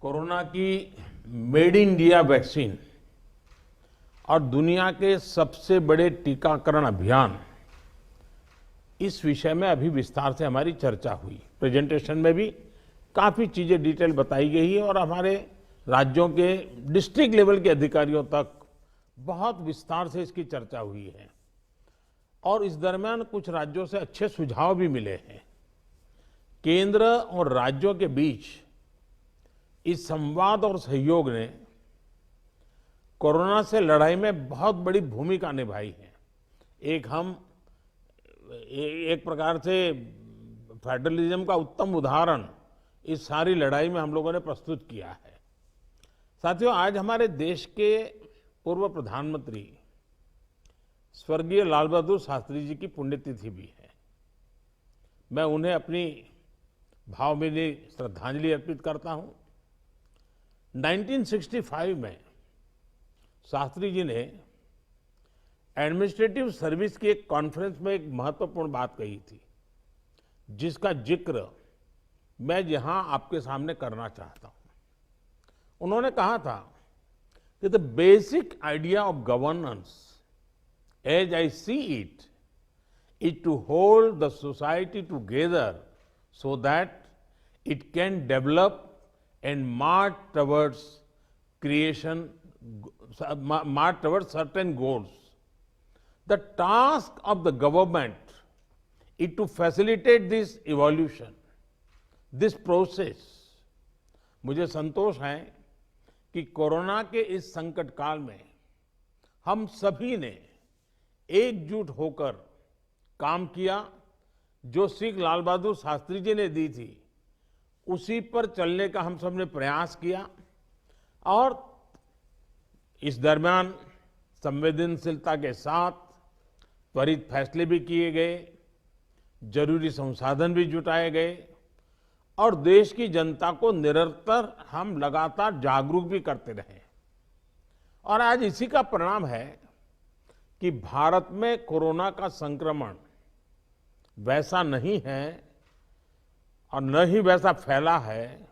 Corona की made in India vaccine और दुनिया के सबसे बड़े टीकाकरण अभियान, इस विषय में अभी विस्तार से हमारी चर्चा हुई। प्रेजेंटेशन में भी काफी चीजें डिटेल बताई गई है और हमारे राज्यों के डिस्ट्रिक्ट लेवल के अधिकारियों तक बहुत विस्तार से इसकी चर्चा हुई है। और इस दरमियान कुछ राज्यों से अच्छे सुझाव भी मिले हैं। केंद्र और राज्यों के बीच इस संवाद और सहयोग ने कोरोना से लड़ाई में बहुत बड़ी भूमिका निभाई है। एक प्रकार से फेडरलिज्म का उत्तम उदाहरण इस सारी लड़ाई में हम लोगों ने प्रस्तुत किया है। साथियों, आज हमारे देश के पूर्व प्रधानमंत्री स्वर्गीय लाल बहादुर शास्त्री जी की पुण्यतिथि भी है। मैं उन्हें अपनी भावभीनी श्रद्धांजलि अर्पित करता हूं। 1965 में शास्त्री जी ने एडमिनिस्ट्रेटिव सर्विस की एक कॉन्फ्रेंस में एक महत्वपूर्ण बात कही थी, जिसका जिक्र मैं यहां आपके सामने करना चाहता हूं। उन्होंने कहा था कि the basic idea of governance as I see it is to hold the society together so that it can develop and march towards certain goals. The task of the government is to facilitate this evolution, this process. मुझे संतोष है कि corona के इस संकट काल में हम सभी ने एकजुट होकर काम किया। जो सीख लाल बहादुर शास्त्री जी ने दी थी, उसी पर चलने का हम सबने प्रयास किया और इस दरमियान संवेदनशीलता के साथ त्वरित फैसले भी किए गए, जरूरी संसाधन भी जुटाए गए और देश की जनता को निरंतर हम लगातार जागरूक भी करते रहे। और आज इसी का परिणाम है कि भारत में कोरोना का संक्रमण वैसा नहीं है और न ही वैसा फैला है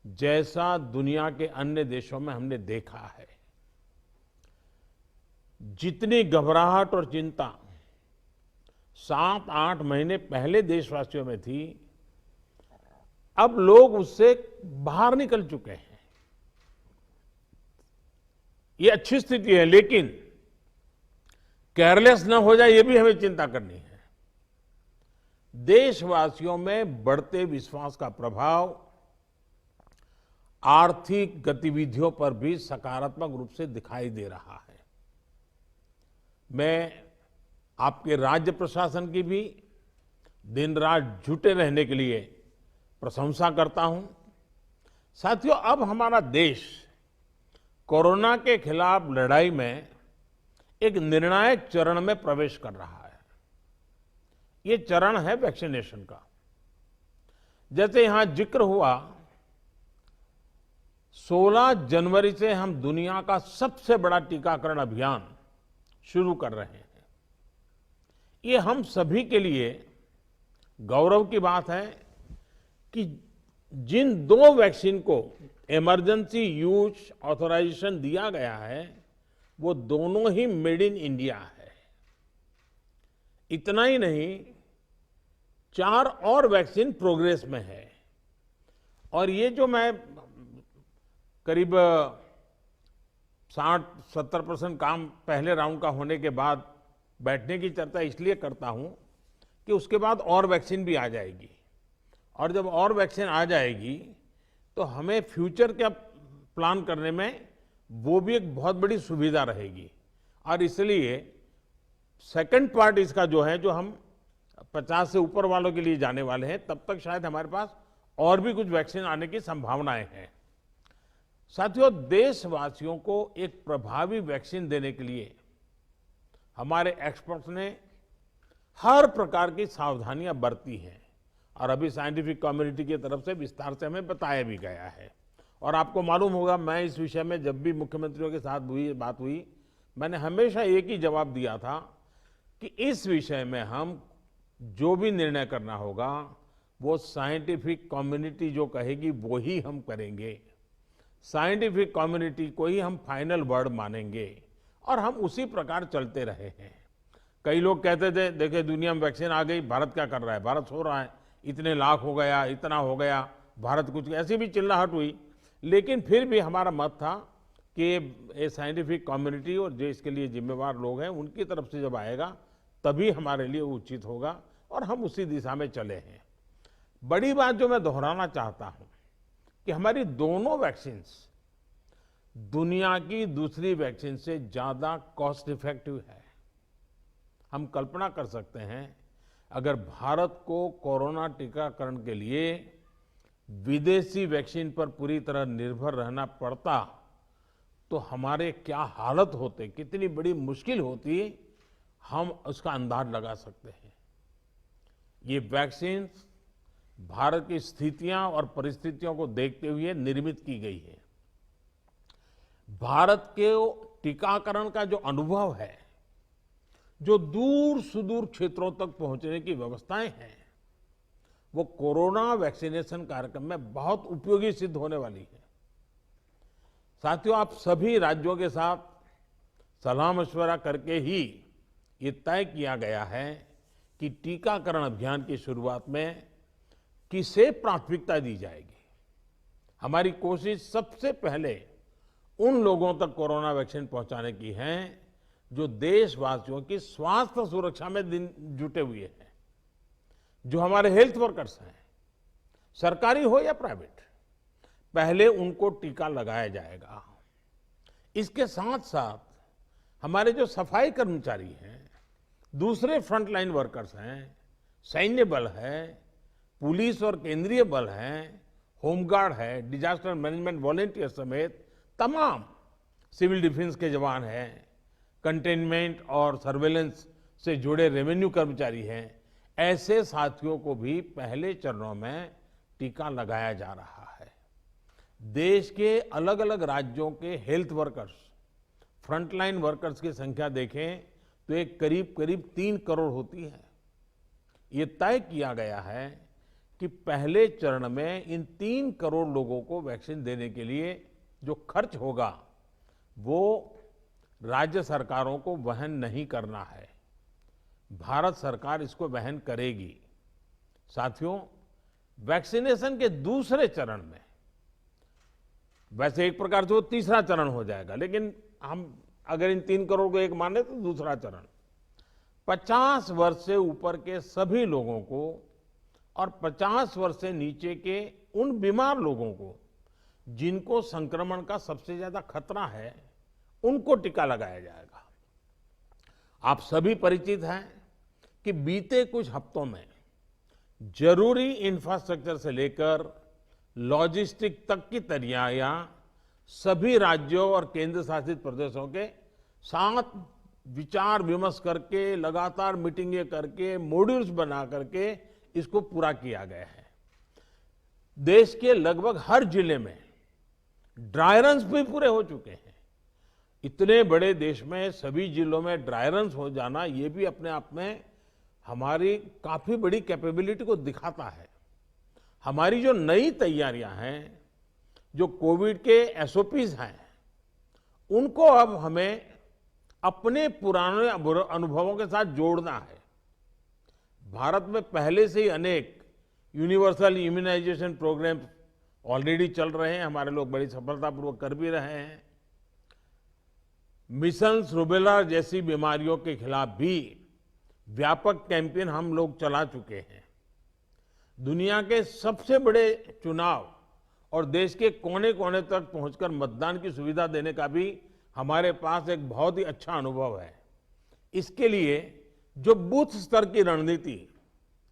जैसा दुनिया के अन्य देशों में हमने देखा है। जितनी घबराहट और चिंता 7-8 महीने पहले देशवासियों में थी, अब लोग उससे बाहर निकल चुके हैं। ये अच्छी स्थिति है, लेकिन केयरलेस न हो जाए, ये भी हमें चिंता करनी है। देशवासियों में बढ़ते विश्वास का प्रभाव आर्थिक गतिविधियों पर भी सकारात्मक रूप से दिखाई दे रहा है। मैं आपके राज्य प्रशासन की भी दिन रात जुटे रहने के लिए प्रशंसा करता हूं। साथियों, अब हमारा देश कोरोना के खिलाफ लड़ाई में एक निर्णायक चरण में प्रवेश कर रहा है। ये चरण है वैक्सीनेशन का। जैसे यहां जिक्र हुआ, 16 जनवरी से हम दुनिया का सबसे बड़ा टीकाकरण अभियान शुरू कर रहे हैं। ये हम सभी के लिए गौरव की बात है कि जिन 2 वैक्सीन को इमरजेंसी यूज ऑथराइजेशन दिया गया है, वो दोनों ही मेड इन इंडिया है। इतना ही नहीं, 4 और वैक्सीन प्रोग्रेस में है। और ये जो मैं करीब 60-70% काम पहले राउंड का होने के बाद बैठने की चर्चा इसलिए करता हूं कि उसके बाद और वैक्सीन भी आ जाएगी। और जब और वैक्सीन आ जाएगी तो हमें फ्यूचर का प्लान करने में वो भी एक बहुत बड़ी सुविधा रहेगी। और इसलिए सेकंड पार्ट इसका जो है, जो हम 50 से ऊपर वालों के लिए जाने वाले हैं, तब तक शायद हमारे पास और भी कुछ वैक्सीन आने की संभावनाएं हैं। साथियों, देशवासियों को एक प्रभावी वैक्सीन देने के लिए हमारे एक्सपर्ट्स ने हर प्रकार की सावधानियां बरती हैं और अभी साइंटिफिक कम्युनिटी की तरफ से विस्तार से हमें बताया भी गया है। और आपको मालूम होगा, मैं इस विषय में जब भी मुख्यमंत्रियों के साथ बात हुई, मैंने हमेशा एक ही जवाब दिया था कि इस विषय में हम जो भी निर्णय करना होगा वो साइंटिफिक कम्युनिटी जो कहेगी वो ही हम करेंगे। साइंटिफिक कम्युनिटी को ही हम फाइनल वर्ड मानेंगे और हम उसी प्रकार चलते रहे हैं। कई लोग कहते थे देखिए दुनिया में वैक्सीन आ गई, भारत क्या कर रहा है, भारत सो रहा है, इतने लाख हो गया, इतना हो गया, भारत कुछ, ऐसी भी चिल्लाहट हुई। लेकिन फिर भी हमारा मत था कि ये साइंटिफिक कम्युनिटी और जो इसके लिए जिम्मेवार लोग हैं उनकी तरफ से जब आएगा तभी हमारे लिए उचित होगा और हम उसी दिशा में चले हैं। बड़ी बात जो मैं दोहराना चाहता हूं कि हमारी दोनों वैक्सीन्स दुनिया की दूसरी वैक्सीन से ज्यादा कॉस्ट इफेक्टिव है। हम कल्पना कर सकते हैं अगर भारत को कोरोना टीकाकरण के लिए विदेशी वैक्सीन पर पूरी तरह निर्भर रहना पड़ता तो हमारे क्या हालत होते, कितनी बड़ी मुश्किल होती, हम उसका अंदाज लगा सकते हैं। ये वैक्सीन भारत की स्थितियां और परिस्थितियों को देखते हुए निर्मित की गई है। भारत के टीकाकरण का जो अनुभव है, जो दूर सुदूर क्षेत्रों तक पहुंचने की व्यवस्थाएं हैं, वो कोरोना वैक्सीनेशन कार्यक्रम में बहुत उपयोगी सिद्ध होने वाली है। साथियों, आप सभी राज्यों के साथ सलाह मशवरा करके ही ये तय किया गया है कि टीकाकरण अभियान की शुरुआत में किसे प्राथमिकता दी जाएगी। हमारी कोशिश सबसे पहले उन लोगों तक कोरोना वैक्सीन पहुंचाने की है जो देशवासियों की स्वास्थ्य सुरक्षा में जुटे हुए हैं, जो हमारे हेल्थ वर्कर्स हैं, सरकारी हो या प्राइवेट, पहले उनको टीका लगाया जाएगा। इसके साथ साथ हमारे जो सफाई कर्मचारी हैं, दूसरे फ्रंटलाइन वर्कर्स हैं, सैन्य बल है, पुलिस और केंद्रीय बल हैं, होमगार्ड है, डिजास्टर मैनेजमेंट वॉलेंटियर समेत तमाम सिविल डिफेंस के जवान हैं, कंटेनमेंट और सर्वेलेंस से जुड़े रेवेन्यू कर्मचारी हैं, ऐसे साथियों को भी पहले चरणों में टीका लगाया जा रहा है। देश के अलग अलग राज्यों के हेल्थ वर्कर्स, फ्रंटलाइन वर्कर्स की संख्या देखें तो एक करीब करीब 3 करोड़ होती है। ये तय किया गया है कि पहले चरण में इन 3 करोड़ लोगों को वैक्सीन देने के लिए जो खर्च होगा वो राज्य सरकारों को वहन नहीं करना है, भारत सरकार इसको वहन करेगी। साथियों, वैक्सीनेशन के दूसरे चरण में, वैसे एक प्रकार से वो तीसरा चरण हो जाएगा, लेकिन हम अगर इन 3 करोड़ को एक माने तो दूसरा चरण 50 वर्ष से ऊपर के सभी लोगों को और 50 वर्ष से नीचे के उन बीमार लोगों को जिनको संक्रमण का सबसे ज्यादा खतरा है, उनको टीका लगाया जाएगा। आप सभी परिचित हैं कि बीते कुछ हफ्तों में जरूरी इंफ्रास्ट्रक्चर से लेकर लॉजिस्टिक तक की तैयारियां सभी राज्यों और केंद्र शासित प्रदेशों के साथ विचार विमर्श करके, लगातार मीटिंगें करके, मॉड्यूल्स बना करके इसको पूरा किया गया है। देश के लगभग हर जिले में ड्राई रन्स भी पूरे हो चुके हैं। इतने बड़े देश में सभी जिलों में ड्राई रन्स हो जाना, ये भी अपने आप में हमारी काफी बड़ी कैपेबिलिटी को दिखाता है। हमारी जो नई तैयारियां हैं, जो कोविड के एसओपीज हैं, उनको अब हमें अपने पुराने अनुभवों के साथ जोड़ना है। भारत में पहले से ही अनेक यूनिवर्सल इम्यूनाइजेशन प्रोग्राम ऑलरेडी चल रहे हैं, हमारे लोग बड़ी सफलतापूर्वक कर भी रहे हैं। मिशंस रूबेला जैसी बीमारियों के खिलाफ भी व्यापक कैंपेन हम लोग चला चुके हैं। दुनिया के सबसे बड़े चुनाव और देश के कोने कोने तक पहुंचकर मतदान की सुविधा देने का भी हमारे पास एक बहुत ही अच्छा अनुभव है। इसके लिए जो बूथ स्तर की रणनीति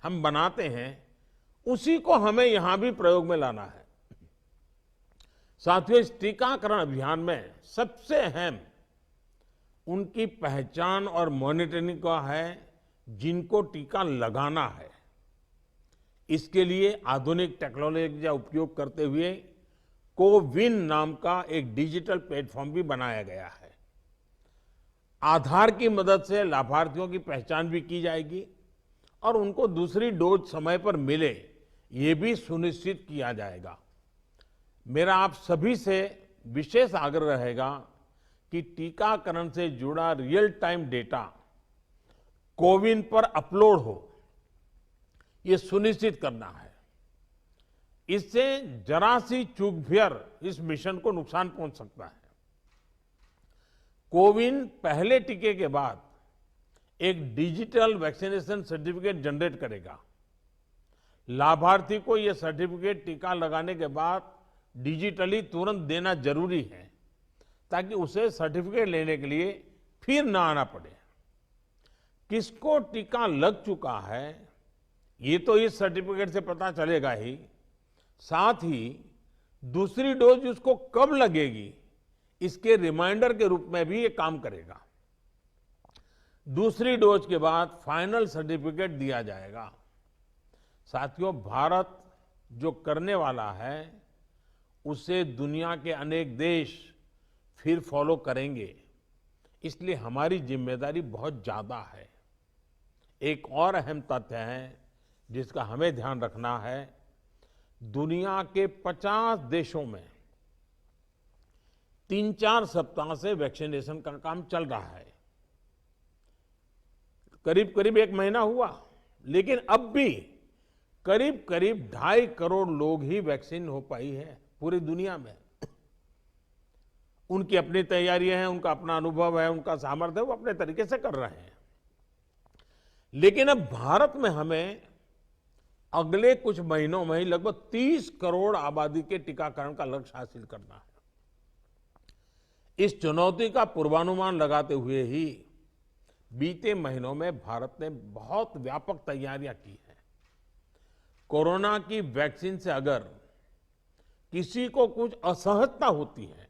हम बनाते हैं, उसी को हमें यहां भी प्रयोग में लाना है। साथियों, इस टीकाकरण अभियान में सबसे अहम उनकी पहचान और मॉनिटरिंग का है जिनको टीका लगाना है। इसके लिए आधुनिक टेक्नोलॉजी का उपयोग करते हुए कोविन नाम का एक डिजिटल प्लेटफॉर्म भी बनाया गया है। आधार की मदद से लाभार्थियों की पहचान भी की जाएगी और उनको दूसरी डोज समय पर मिले, ये भी सुनिश्चित किया जाएगा। मेरा आप सभी से विशेष आग्रह रहेगा कि टीकाकरण से जुड़ा रियल टाइम डेटा कोविन पर अपलोड हो, ये सुनिश्चित करना है। इससे जरा सी चूक भी इस मिशन को नुकसान पहुंच सकता है। कोविन पहले टीके के बाद एक डिजिटल वैक्सीनेशन सर्टिफिकेट जनरेट करेगा। लाभार्थी को यह सर्टिफिकेट टीका लगाने के बाद डिजिटली तुरंत देना जरूरी है, ताकि उसे सर्टिफिकेट लेने के लिए फिर ना आना पड़े। किसको टीका लग चुका है ये तो इस सर्टिफिकेट से पता चलेगा ही, साथ ही दूसरी डोज उसको कब लगेगी इसके रिमाइंडर के रूप में भी ये काम करेगा। दूसरी डोज के बाद फाइनल सर्टिफिकेट दिया जाएगा। साथियों, भारत जो करने वाला है उसे दुनिया के अनेक देश फिर फॉलो करेंगे, इसलिए हमारी जिम्मेदारी बहुत ज्यादा है। एक और अहम तथ्य है जिसका हमें ध्यान रखना है, दुनिया के 50 देशों में 3-4 सप्ताह से वैक्सीनेशन का काम चल रहा है। करीब करीब 1 महीना हुआ, लेकिन अब भी करीब करीब 2.5 करोड़ लोग ही वैक्सीन हो पाई है पूरी दुनिया में। उनकी अपनी तैयारियां हैं, उनका अपना अनुभव है, उनका सामर्थ्य है, वो अपने तरीके से कर रहे हैं। लेकिन अब भारत में हमें अगले कुछ महीनों में ही लगभग 30 करोड़ आबादी के टीकाकरण का लक्ष्य हासिल करना है। इस चुनौती का पूर्वानुमान लगाते हुए ही बीते महीनों में भारत ने बहुत व्यापक तैयारियां की हैं। कोरोना की वैक्सीन से अगर किसी को कुछ असहजता होती है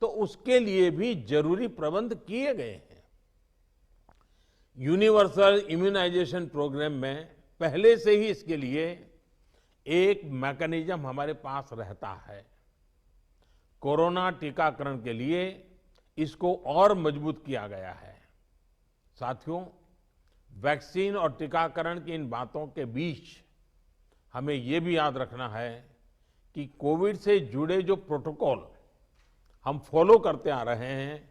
तो उसके लिए भी जरूरी प्रबंध किए गए हैं। यूनिवर्सल इम्यूनाइजेशन प्रोग्राम में पहले से ही इसके लिए एक मैकेनिज्म हमारे पास रहता है। कोरोना टीकाकरण के लिए इसको और मजबूत किया गया है। साथियों, वैक्सीन और टीकाकरण की इन बातों के बीच हमें ये भी याद रखना है कि कोविड से जुड़े जो प्रोटोकॉल हम फॉलो करते आ रहे हैं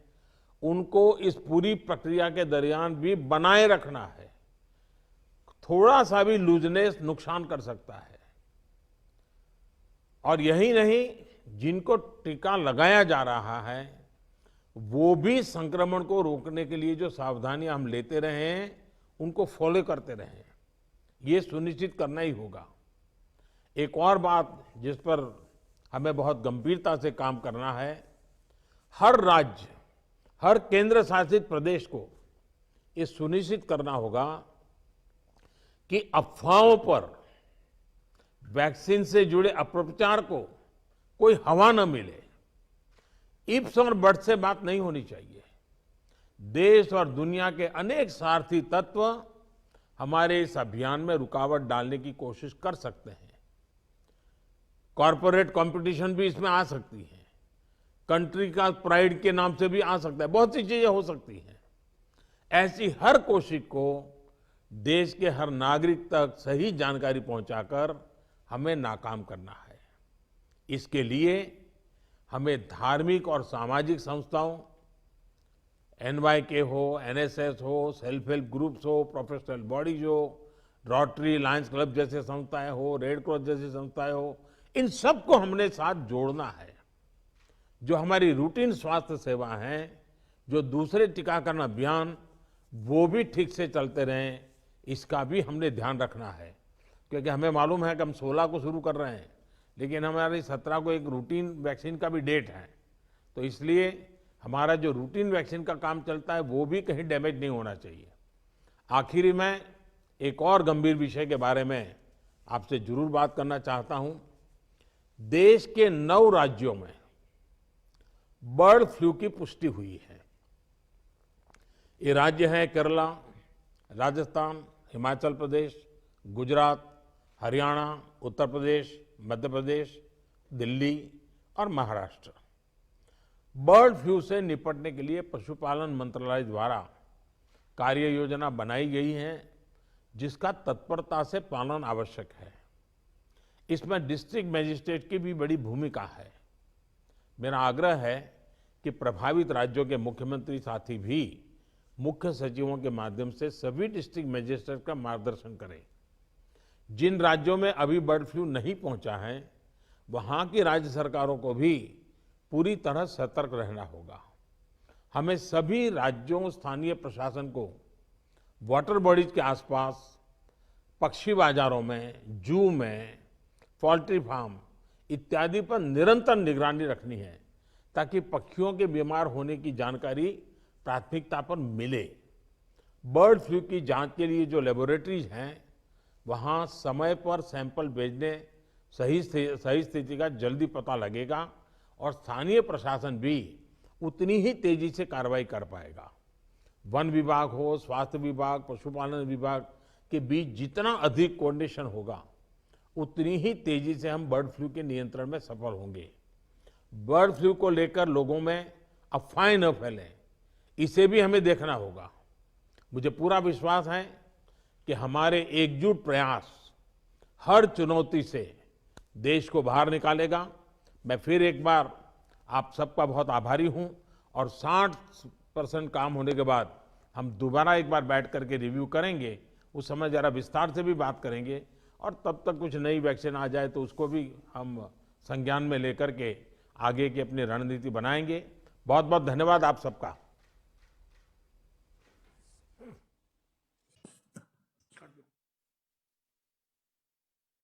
उनको इस पूरी प्रक्रिया के दरमियान भी बनाए रखना है। थोड़ा सा भी लूजनेस नुकसान कर सकता है। और यही नहीं, जिनको टीका लगाया जा रहा है वो भी संक्रमण को रोकने के लिए जो सावधानियां हम लेते रहे हैं उनको फॉलो करते रहे। ये सुनिश्चित करना ही होगा। एक और बात जिस पर हमें बहुत गंभीरता से काम करना है, हर राज्य, हर केंद्र शासित प्रदेश को ये सुनिश्चित करना होगा कि अफवाहों पर, वैक्सीन से जुड़े अपप्रचार को कोई हवा न मिले। इफ्स और बट्स से बात नहीं होनी चाहिए। देश और दुनिया के अनेक स्वार्थी तत्व हमारे इस अभियान में रुकावट डालने की कोशिश कर सकते हैं। कॉरपोरेट कंपटीशन भी इसमें आ सकती है, कंट्री का प्राइड के नाम से भी आ सकता है, बहुत सी चीजें हो सकती हैं। ऐसी हर कोशिश को देश के हर नागरिक तक सही जानकारी पहुंचाकर हमें नाकाम करना है। इसके लिए हमें धार्मिक और सामाजिक संस्थाओं, NYK हो, NSS हो, सेल्फ हेल्प ग्रुप्स हो, प्रोफेशनल बॉडीज हो, रोटरी, लायंस क्लब जैसे संस्थाएं हो, रेड क्रॉस जैसी संस्थाएं हो, इन सबको हमने साथ जोड़ना है। जो हमारी रूटीन स्वास्थ्य सेवा है, जो दूसरे टीकाकरण अभियान, वो भी ठीक से चलते रहें, इसका भी हमने ध्यान रखना है। क्योंकि हमें मालूम है कि हम 16 को शुरू कर रहे हैं, लेकिन हमारी 17 को एक रूटीन वैक्सीन का भी डेट है। तो इसलिए हमारा जो रूटीन वैक्सीन का काम चलता है वो भी कहीं डैमेज नहीं होना चाहिए। आखिरी में एक और गंभीर विषय के बारे में आपसे जरूर बात करना चाहता हूं। देश के 9 राज्यों में बर्ड फ्लू की पुष्टि हुई है। ये राज्य हैं केरला, राजस्थान, हिमाचल प्रदेश, गुजरात, हरियाणा, उत्तर प्रदेश, मध्य प्रदेश, दिल्ली और महाराष्ट्र। बर्ड फ्लू से निपटने के लिए पशुपालन मंत्रालय द्वारा कार्य योजना बनाई गई है, जिसका तत्परता से पालन आवश्यक है। इसमें डिस्ट्रिक्ट मजिस्ट्रेट की भी बड़ी भूमिका है। मेरा आग्रह है कि प्रभावित राज्यों के मुख्यमंत्री साथी भी मुख्य सचिवों के माध्यम से सभी डिस्ट्रिक्ट मजिस्ट्रेट का मार्गदर्शन करें। जिन राज्यों में अभी बर्ड फ्लू नहीं पहुंचा है, वहां की राज्य सरकारों को भी पूरी तरह सतर्क रहना होगा। हमें सभी राज्यों, स्थानीय प्रशासन को वाटर बॉडीज के आसपास, पक्षी बाजारों में, जू में, पोल्ट्री फार्म इत्यादि पर निरंतर निगरानी रखनी है, ताकि पक्षियों के बीमार होने की जानकारी प्राथमिकता पर मिले। बर्ड फ्लू की जांच के लिए जो लेबोरेटरीज हैं, वहां समय पर सैंपल भेजने सही स्थिति का जल्दी पता लगेगा और स्थानीय प्रशासन भी उतनी ही तेजी से कार्रवाई कर पाएगा। वन विभाग हो, स्वास्थ्य विभाग, पशुपालन विभाग के बीच जितना अधिक कोऑर्डिनेशन होगा, उतनी ही तेजी से हम बर्ड फ्लू के नियंत्रण में सफल होंगे। बर्ड फ्लू को लेकर लोगों में अफवाहें न फैलें, इसे भी हमें देखना होगा। मुझे पूरा विश्वास है कि हमारे एकजुट प्रयास हर चुनौती से देश को बाहर निकालेगा। मैं फिर एक बार आप सबका बहुत आभारी हूं और 60% काम होने के बाद हम दोबारा एक बार बैठ करके रिव्यू करेंगे। उस समय जरा विस्तार से भी बात करेंगे और तब तक कुछ नई वैक्सीन आ जाए तो उसको भी हम संज्ञान में लेकर के आगे की अपनी रणनीति बनाएंगे। बहुत बहुत धन्यवाद आप सबका।